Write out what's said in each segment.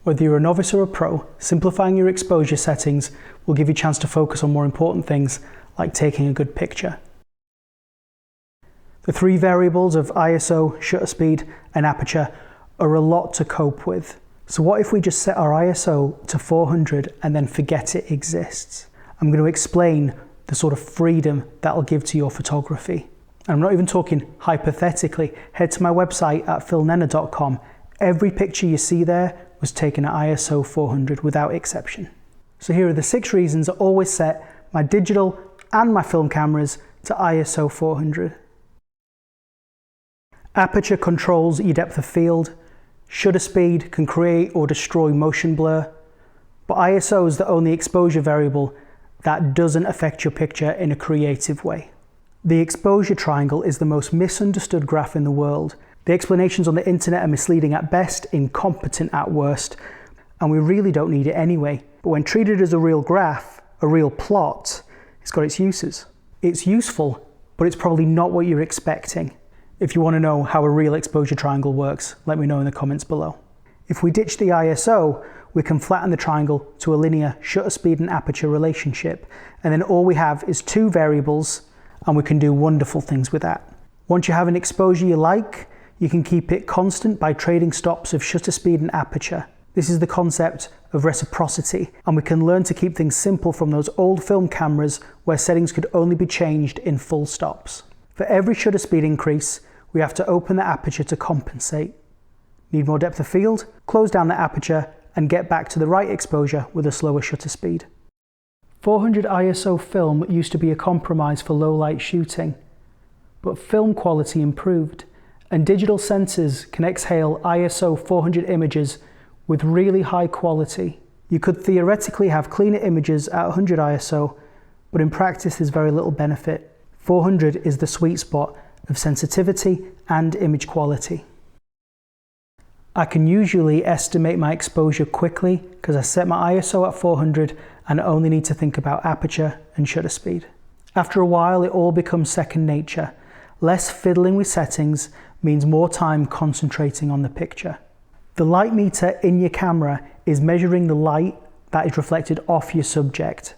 Whether you're a novice or a pro, simplifying your exposure settings will give you a chance to focus on more important things like taking a good picture. The three variables of ISO, shutter speed, and aperture are a lot to cope with. So what if we just set our ISO to 400 and then forget it exists? I'm going to explain the sort of freedom that'll give to your photography. And I'm not even talking hypothetically. Head to my website at philnenner.com. Every picture you see there was taken at ISO 400 without exception. So here are the 6 reasons I always set my digital and my film cameras to ISO 400. Aperture controls your depth of field. Shutter speed can create or destroy motion blur. But ISO is the only exposure variable that doesn't affect your picture in a creative way. The exposure triangle is the most misunderstood graph in the world. The explanations on the internet are misleading at best, incompetent at worst, and we really don't need it anyway. But when treated as a real graph, a real plot, it's got its uses. It's useful, but it's probably not what you're expecting. If you want to know how a real exposure triangle works, let me know in the comments below. If we ditch the ISO, we can flatten the triangle to a linear shutter speed and aperture relationship, and then all we have is 2 variables, and we can do wonderful things with that. Once you have an exposure you like, you can keep it constant by trading stops of shutter speed and aperture. This is the concept of reciprocity, and we can learn to keep things simple from those old film cameras where settings could only be changed in full stops. For every shutter speed increase, we have to open the aperture to compensate. Need more depth of field? Close down the aperture and get back to the right exposure with a slower shutter speed. 400 ISO film used to be a compromise for low light shooting, but film quality improved, and digital sensors can exhale ISO 400 images with really high quality. You could theoretically have cleaner images at 100 ISO, but in practice there's very little benefit. 400 is the sweet spot of sensitivity and image quality. I can usually estimate my exposure quickly because I set my ISO at 400 and I only need to think about aperture and shutter speed. After a while it all becomes second nature. Less fiddling with settings means more time concentrating on the picture. The light meter in your camera is measuring the light that is reflected off your subject,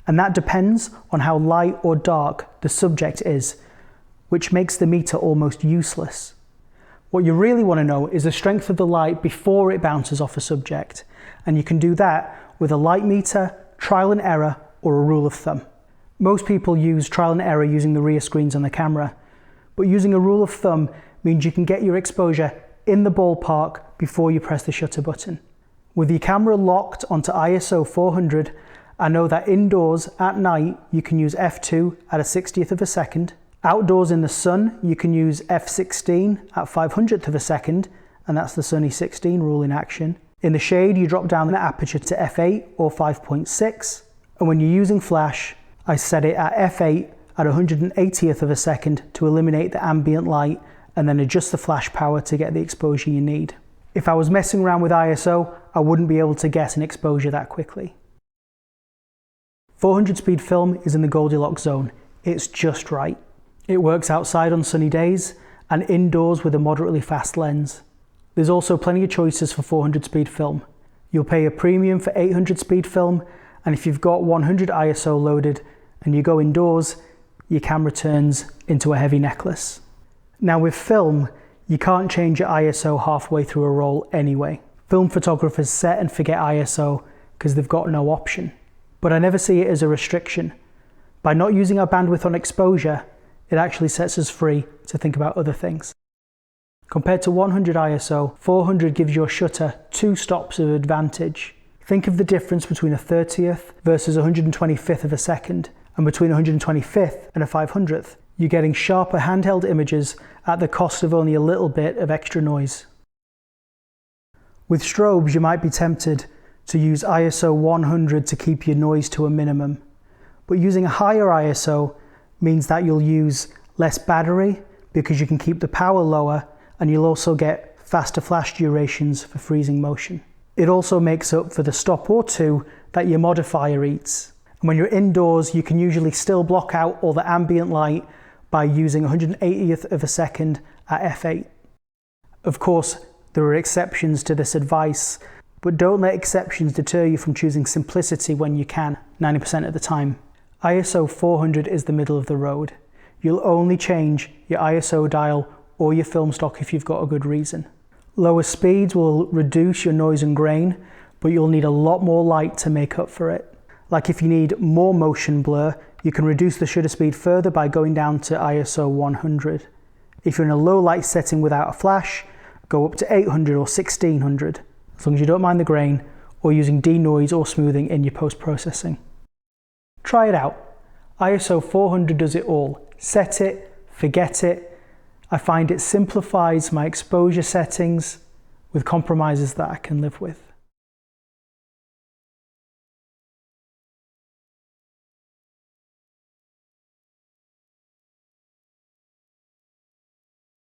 and that depends on how light or dark the subject is, which makes the meter almost useless. What you really want to know is the strength of the light before it bounces off a subject, and you can do that with a light meter, trial and error, or a rule of thumb. Most people use trial and error using the rear screens on the camera, but using a rule of thumb means you can get your exposure in the ballpark before you press the shutter button. With your camera locked onto ISO 400, I know that indoors at night you can use f2 at a 60th of a second. Outdoors in the sun you can use f16 at 500th of a second, and that's the sunny 16 rule in action. In the shade you drop down the aperture to f8 or 5.6, and when you're using flash I set it at f8 at 180th of a second to eliminate the ambient light, and then adjust the flash power to get the exposure you need. If I was messing around with ISO, I wouldn't be able to get an exposure that quickly. 400 speed film is in the Goldilocks zone. It's just right. It works outside on sunny days and indoors with a moderately fast lens. There's also plenty of choices for 400 speed film. You'll pay a premium for 800 speed film, and if you've got 100 ISO loaded and you go indoors, your camera turns into a heavy necklace. Now with film, you can't change your ISO halfway through a roll anyway. Film photographers set and forget ISO because they've got no option. But I never see it as a restriction. By not using our bandwidth on exposure, it actually sets us free to think about other things. Compared to 100 ISO, 400 gives your shutter 2 stops of advantage. Think of the difference between a 30th versus 125th of a second, and between 125th and a 500th. You're getting sharper handheld images at the cost of only a little bit of extra noise. With strobes, you might be tempted to use ISO 100 to keep your noise to a minimum, but using a higher ISO means that you'll use less battery because you can keep the power lower, and you'll also get faster flash durations for freezing motion. It also makes up for the stop or 2 that your modifier eats. And when you're indoors, you can usually still block out all the ambient light by using 180th of a second at f8. Of course, there are exceptions to this advice, but don't let exceptions deter you from choosing simplicity when you can, 90% of the time. ISO 400 is the middle of the road. You'll only change your ISO dial or your film stock if you've got a good reason. Lower speeds will reduce your noise and grain, but you'll need a lot more light to make up for it. Like if you need more motion blur, you can reduce the shutter speed further by going down to ISO 100. If you're in a low light setting without a flash, go up to 800 or 1600, as long as you don't mind the grain, or using denoise or smoothing in your post-processing. Try it out. ISO 400 does it all. Set it, forget it. I find it simplifies my exposure settings with compromises that I can live with.